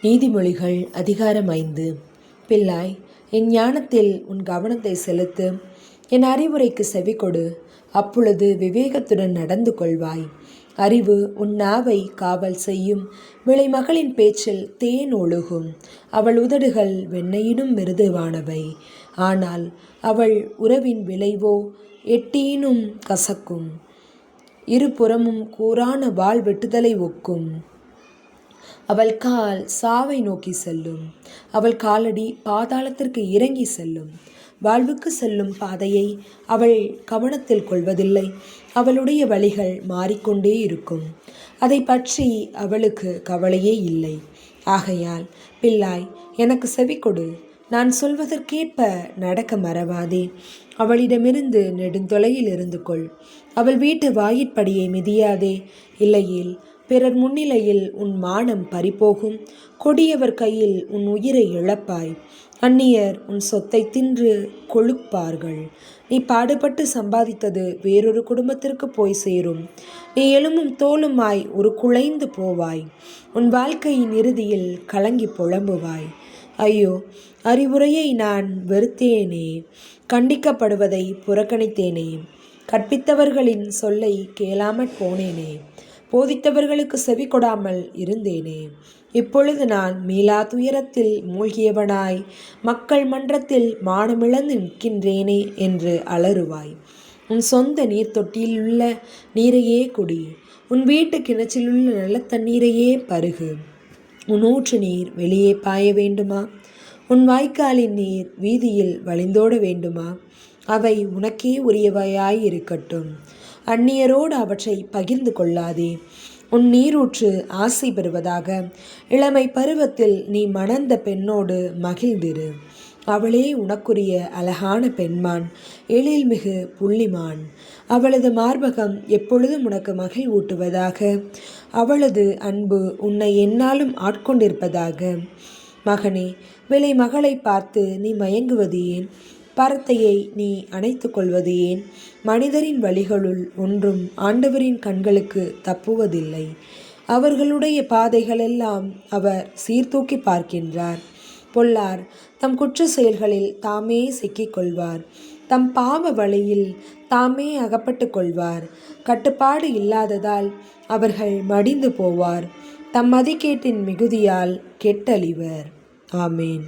நீதிமொழிகள் அதிகாரம் 5. பிள்ளாய், என் ஞானத்தில் உன் கவனத்தை செலுத்து, என் அறிவுரைக்கு செவிகொடு. அப்பொழுது விவேகத்துடன் நடந்து கொள்வாய். அறிவு உன் நாவை காவல் செய்யும். விளைமகளின் பேச்சில் தேன் ஒழுகும். அவள் உதடுகள் வெண்ணெயினும் மிருதுவானவை. ஆனால் அவள் உறவின் விளைவோ எட்டீனும் கசக்கும். இருபுறமும் கூரான வாள் வெட்டுதலை ஒக்கும். அவள் கால் சாவை நோக்கி செல்லும். அவள் காலடி பாதாளத்திற்கு இறங்கி செல்லும். வாழ்வுக்கு செல்லும் பாதையை அவள் கவனத்தில் கொள்வதில்லை. அவளுடைய வழிகள் மாறிக்கொண்டே இருக்கும். அதை பற்றி அவளுக்கு கவலையே இல்லை. ஆகையால் பிள்ளாய், எனக்கு செவிகொடு. நான் சொல்வதற்கேற்ப நடக்க மறவாதே. அவளிடமிருந்து நெடுந்தொலையில் இருந்து கொள். அவள் வீட்டு வாயிற்படியை மிதியாதே. இல்லையேல் பிறர் முன்னிலையில் உன் மானம் பறிபோகும். கொடியவர் கையில் உன் உயிரை இழப்பாய். அந்நியர் உன் சொத்தை தின்று கொழுப்பார்கள். நீ பாடுபட்டு சம்பாதித்தது வேறொரு குடும்பத்திற்கு போய் சேரும். நீ எலும்பும் தோலுமாய் ஒரு குலைந்து போவாய். உன் வாழ்க்கையின் இறுதியில் கலங்கி புலம்புவாய். ஐயோ, அறிவுரையை நான் வெறுத்தேனே, கண்டிக்கப்படுவதை புறக்கணித்தேனே, கற்பித்தவர்களின் சொல்லை கேளாமற் போனேனே, போதித்தவர்களுக்கு செவி கொடாமல் இருந்தேனே. இப்பொழுது நான் மீளா துயரத்தில் மூழ்கியவனாய் மக்கள் மன்றத்தில் மானமிழந்து நிற்கின்றேனே என்று அலறுவாய். உன் சொந்த நீர் தொட்டியிலுள்ள நீரையே குடி. உன் வீட்டு கிணற்றிலுள்ள நல்ல தண்ணீரையே பருகு. உன் ஊற்று நீர் வெளியே பாய வேண்டுமா? உன் வாய்க்காலின் நீர் வீதியில் வழிந்தோட வேண்டுமா? அவை உனக்கே உரியவையாயிருக்கட்டும். அந்நியரோடு அவற்றை பகிர்ந்து கொள்ளாதே. உன் நீரூற்று ஆசை பெறுவதாக. இளமை பருவத்தில் நீ மணந்த பெண்ணோடு மகிழ்ந்திரு. அவளே உனக்குரிய அழகான பெண்மான், எழில்மிகு புள்ளிமான். அவளது மார்பகம் எப்பொழுதும் உனக்கு மகிழ் ஊட்டுவதாக. அவளது அன்பு உன்னை எந்நாளும் ஆட்கொண்டிருப்பதாக. மகனே, விலை மகளை பார்த்து நீ மயங்குவது ஏன்? பரத்தையை நீ அணைத்து கொள்வது ஏன்? மனிதரின் வழிகளுள் ஒன்றும் ஆண்டவரின் கண்களுக்கு தப்புவதில்லை. அவர்களுடைய பாதைகளெல்லாம் அவர் சீர்தூக்கி பார்க்கின்றார். பொல்லார் தம் குற்ற செயல்களில் தாமே சிக்கிக் கொள்வார். தம் பாவ வழியில் தாமே அகப்பட்டு கொள்வார். கட்டுப்பாடு இல்லாததால் அவர்கள் மடிந்து போவார். தம் மதிக்கேட்டின் மிகுதியால் கெட்டழிவர். ஆமேன்.